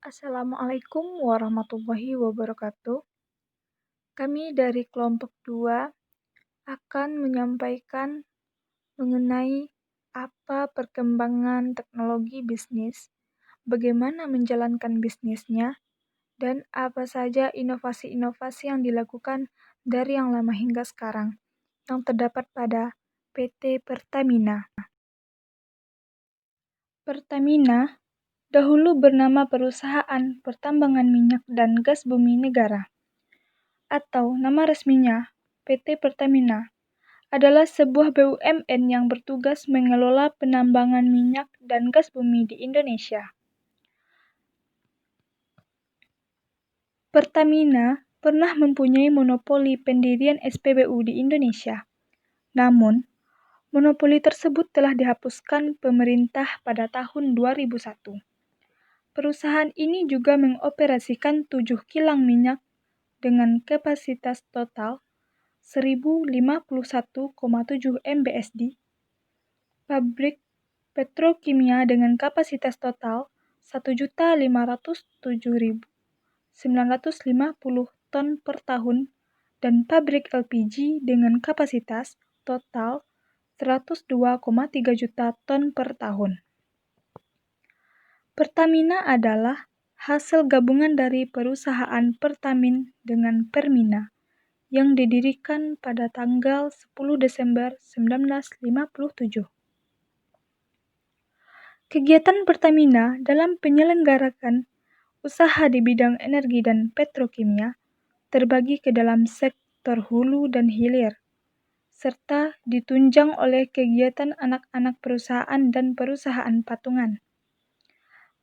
Assalamualaikum warahmatullahi wabarakatuh. Kami dari kelompok 2 akan menyampaikan mengenai apa perkembangan teknologi bisnis, bagaimana menjalankan bisnisnya, dan apa saja inovasi-inovasi yang dilakukan dari yang lama hingga sekarang yang terdapat pada PT Pertamina. Pertamina dahulu bernama Perusahaan Pertambangan Minyak dan Gas Bumi Negara, atau nama resminya PT Pertamina, adalah sebuah BUMN yang bertugas mengelola penambangan minyak dan gas bumi di Indonesia. Pertamina pernah mempunyai monopoli pendirian SPBU di Indonesia. Namun, monopoli tersebut telah dihapuskan pemerintah pada tahun 2001. Perusahaan ini juga mengoperasikan 7 kilang minyak dengan kapasitas total 1051,7 MBSD, pabrik petrokimia dengan kapasitas total 1.507.950 ton per tahun, dan pabrik LPG dengan kapasitas total 102,3 juta ton per tahun. Pertamina adalah hasil gabungan dari perusahaan Pertamin dengan Permina yang didirikan pada tanggal 10 Desember 1957. Kegiatan Pertamina dalam penyelenggarakan usaha di bidang energi dan petrokimia terbagi ke dalam sektor hulu dan hilir, serta ditunjang oleh kegiatan anak-anak perusahaan dan perusahaan patungan.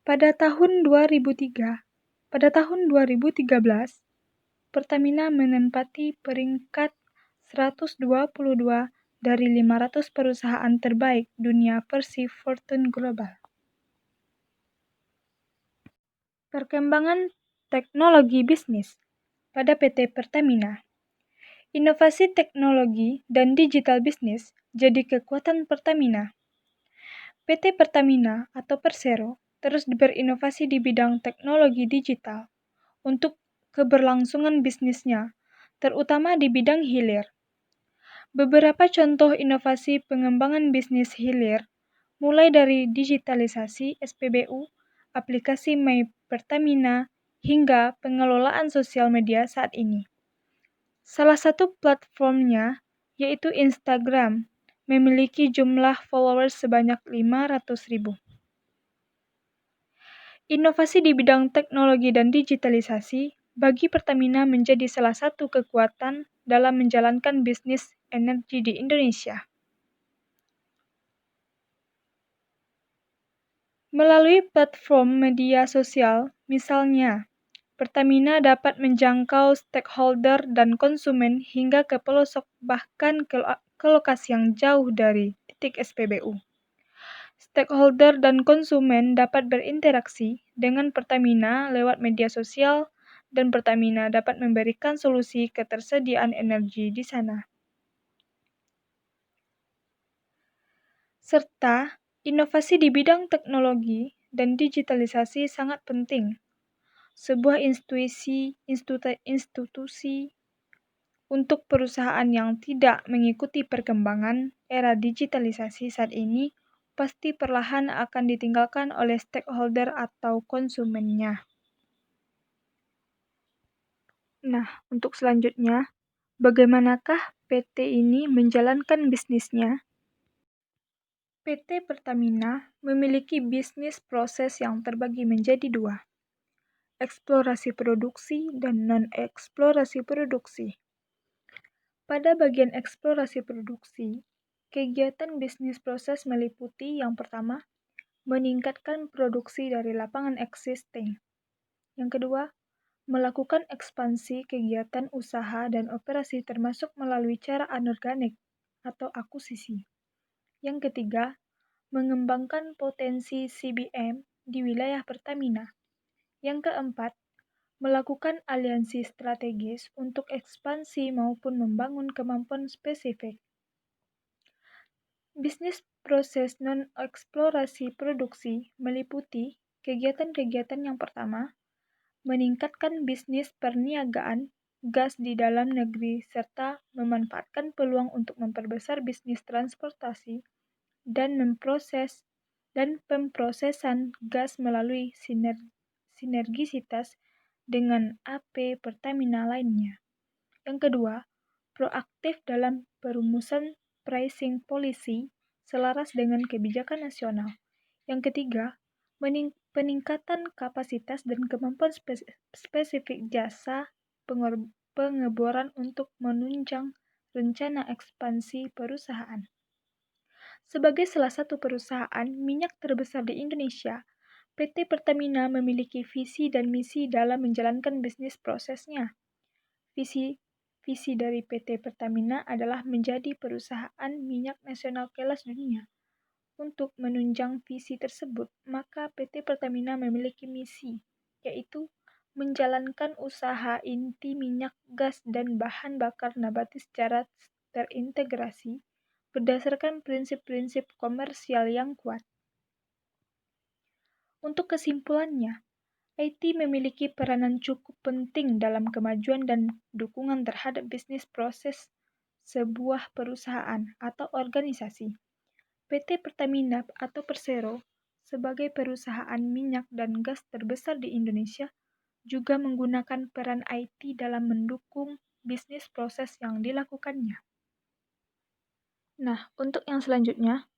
Pada tahun 2013, Pertamina menempati peringkat 122 dari 500 perusahaan terbaik dunia versi Fortune Global. Perkembangan teknologi bisnis pada PT Pertamina. Inovasi teknologi dan digital bisnis jadi kekuatan Pertamina. PT Pertamina atau Persero terus berinovasi di bidang teknologi digital untuk keberlangsungan bisnisnya, terutama di bidang hilir. Beberapa contoh inovasi pengembangan bisnis hilir, mulai dari digitalisasi SPBU, aplikasi My Pertamina, hingga pengelolaan sosial media saat ini. Salah satu platformnya yaitu Instagram, memiliki jumlah followers sebanyak 500.000. Inovasi di bidang teknologi dan digitalisasi bagi Pertamina menjadi salah satu kekuatan dalam menjalankan bisnis energi di Indonesia. Melalui platform media sosial, misalnya, Pertamina dapat menjangkau stakeholder dan konsumen hingga ke pelosok, bahkan ke lokasi yang jauh dari titik SPBU. Stakeholder dan konsumen dapat berinteraksi dengan Pertamina lewat media sosial, dan Pertamina dapat memberikan solusi ketersediaan energi di sana. Serta inovasi di bidang teknologi dan digitalisasi sangat penting. Sebuah institusi untuk perusahaan yang tidak mengikuti perkembangan era digitalisasi saat ini pasti perlahan akan ditinggalkan oleh stakeholder atau konsumennya. Nah, untuk selanjutnya, bagaimanakah PT ini menjalankan bisnisnya? PT Pertamina memiliki bisnis proses yang terbagi menjadi 2, eksplorasi produksi dan non-eksplorasi produksi. Pada bagian eksplorasi produksi, kegiatan bisnis proses meliputi yang pertama, meningkatkan produksi dari lapangan existing. Yang kedua, melakukan ekspansi kegiatan usaha dan operasi termasuk melalui cara anorganik atau akuisisi. Yang ketiga, mengembangkan potensi CBM di wilayah Pertamina. Yang keempat, melakukan aliansi strategis untuk ekspansi maupun membangun kemampuan spesifik. Bisnis proses non-eksplorasi produksi meliputi Kegiatan-kegiatan yang pertama, meningkatkan bisnis perniagaan gas di dalam negeri serta memanfaatkan peluang untuk memperbesar bisnis transportasi dan pemprosesan gas melalui sinergisitas dengan AP Pertamina lainnya. Yang kedua, proaktif dalam perumusan pricing policy selaras dengan kebijakan nasional. Yang ketiga, peningkatan kapasitas dan kemampuan spesifik jasa pengeboran untuk menunjang rencana ekspansi perusahaan. Sebagai salah satu perusahaan minyak terbesar di Indonesia, PT Pertamina memiliki visi dan misi dalam menjalankan bisnis prosesnya. Visi dari PT Pertamina adalah menjadi perusahaan minyak nasional kelas dunia. Untuk menunjang visi tersebut, maka PT Pertamina memiliki misi, yaitu menjalankan usaha inti minyak, gas, dan bahan bakar nabati secara terintegrasi berdasarkan prinsip-prinsip komersial yang kuat. Untuk kesimpulannya, IT memiliki peranan cukup penting dalam kemajuan dan dukungan terhadap bisnis proses sebuah perusahaan atau organisasi. PT Pertamina atau Persero sebagai perusahaan minyak dan gas terbesar di Indonesia juga menggunakan peran IT dalam mendukung bisnis proses yang dilakukannya. Nah, untuk yang selanjutnya,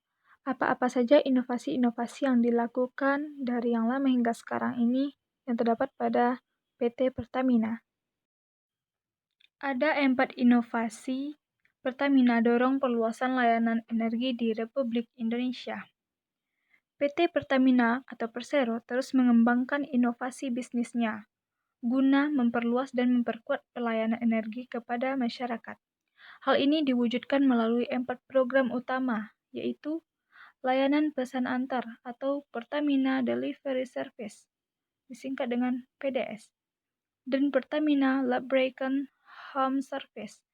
apa-apa saja inovasi-inovasi yang dilakukan dari yang lama hingga sekarang ini yang terdapat pada PT Pertamina? Ada 4 inovasi Pertamina dorong perluasan layanan energi di Republik Indonesia. PT Pertamina atau Persero terus mengembangkan inovasi bisnisnya guna memperluas dan memperkuat pelayanan energi kepada masyarakat. Hal ini diwujudkan melalui 4 program utama, yaitu layanan pesan antar atau Pertamina Delivery Service, disingkat dengan PDS, dan Pertamina Lab-Breaken Home Service,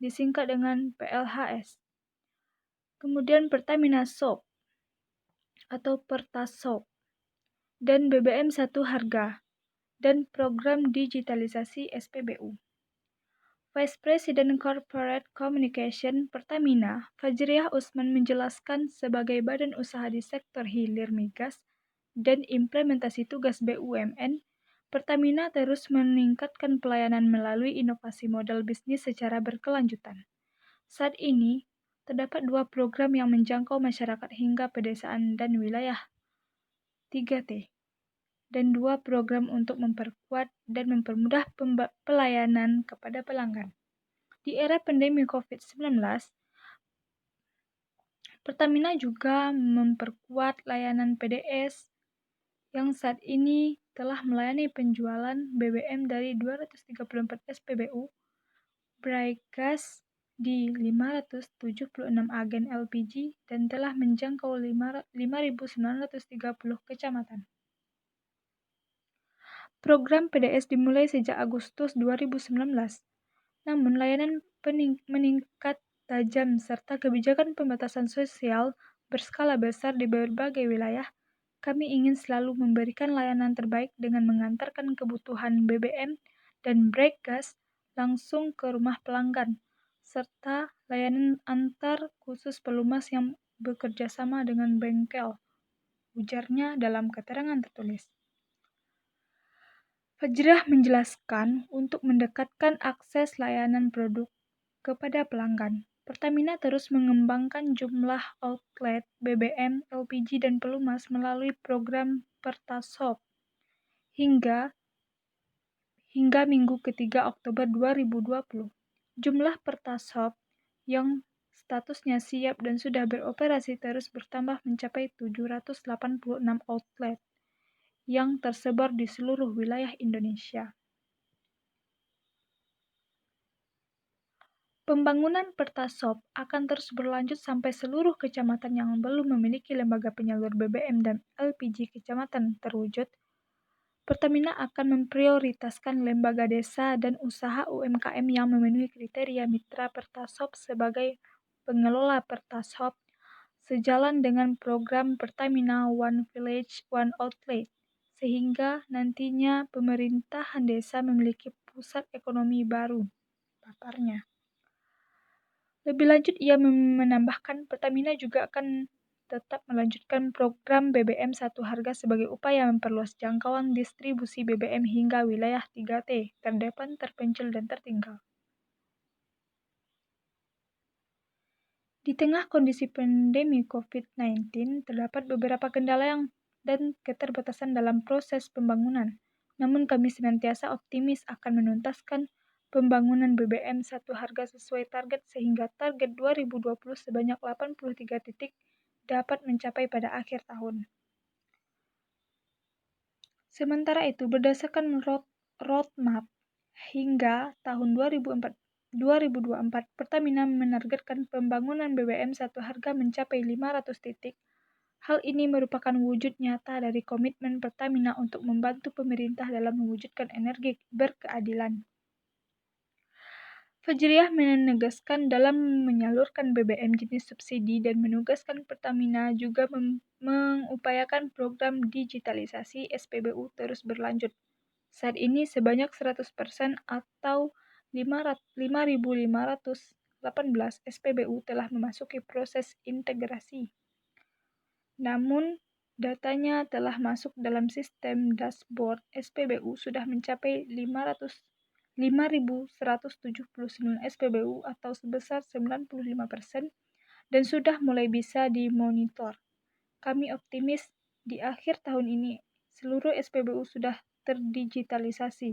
disingkat dengan PLHS. Kemudian Pertamina Shop atau Pertasop, dan BBM Satu Harga, dan program digitalisasi SPBU. Vice President Corporate Communication Pertamina, Fajriah Usman menjelaskan sebagai badan usaha di sektor hilir migas dan implementasi tugas BUMN, Pertamina terus meningkatkan pelayanan melalui inovasi model bisnis secara berkelanjutan. Saat ini, terdapat 2 program yang menjangkau masyarakat hingga pedesaan dan wilayah 3T, dan 2 program untuk memperkuat dan mempermudah pelayanan kepada pelanggan. Di era pandemi COVID-19, Pertamina juga memperkuat layanan PDS yang saat ini telah melayani penjualan BBM dari 234 SPBU, Brigas di 576 agen LPG, dan telah menjangkau 5.930 kecamatan. Program PDS dimulai sejak Agustus 2019, namun layanan meningkat tajam serta kebijakan pembatasan sosial berskala besar di berbagai wilayah. Kami ingin selalu memberikan layanan terbaik dengan mengantarkan kebutuhan BBM dan Brigas langsung ke rumah pelanggan, serta layanan antar khusus pelumas yang bekerja sama dengan bengkel, ujarnya dalam keterangan tertulis. Fajriah menjelaskan untuk mendekatkan akses layanan produk kepada pelanggan, Pertamina terus mengembangkan jumlah outlet BBM, LPG, dan pelumas melalui program Pertasop hingga Minggu ketiga Oktober 2020. Jumlah Pertasop yang statusnya siap dan sudah beroperasi terus bertambah mencapai 786 outlet yang tersebar di seluruh wilayah Indonesia. Pembangunan Pertasop akan terus berlanjut sampai seluruh kecamatan yang belum memiliki lembaga penyalur BBM dan LPG kecamatan terwujud. Pertamina akan memprioritaskan lembaga desa dan usaha UMKM yang memenuhi kriteria mitra Pertasop sebagai pengelola Pertasop, sejalan dengan program Pertamina One Village, One Outlet sehingga nantinya pemerintahan desa memiliki pusat ekonomi baru, paparnya. Lebih lanjut, ia menambahkan Pertamina juga akan tetap melanjutkan program BBM satu harga sebagai upaya memperluas jangkauan distribusi BBM hingga wilayah 3T, terdepan, terpencil, dan tertinggal. Di tengah kondisi pandemi COVID-19, terdapat beberapa kendala dan keterbatasan dalam proses pembangunan. Namun kami senantiasa optimis akan menuntaskan pembangunan BBM satu harga sesuai target sehingga target 2020 sebanyak 83 titik dapat mencapai pada akhir tahun. Sementara itu, berdasarkan roadmap hingga tahun 2024, Pertamina menargetkan pembangunan BBM satu harga mencapai 500 titik. Hal ini merupakan wujud nyata dari komitmen Pertamina untuk membantu pemerintah dalam mewujudkan energi berkeadilan. Fajriah menegaskan dalam menyalurkan BBM jenis subsidi dan menugaskan Pertamina juga mengupayakan program digitalisasi SPBU terus berlanjut. Saat ini sebanyak 100% atau 5.518 SPBU telah memasuki proses integrasi. Namun, datanya telah masuk dalam sistem dashboard SPBU sudah mencapai 5.179 SPBU atau sebesar 95% dan sudah mulai bisa dimonitor. Kami optimis di akhir tahun ini seluruh SPBU sudah terdigitalisasi.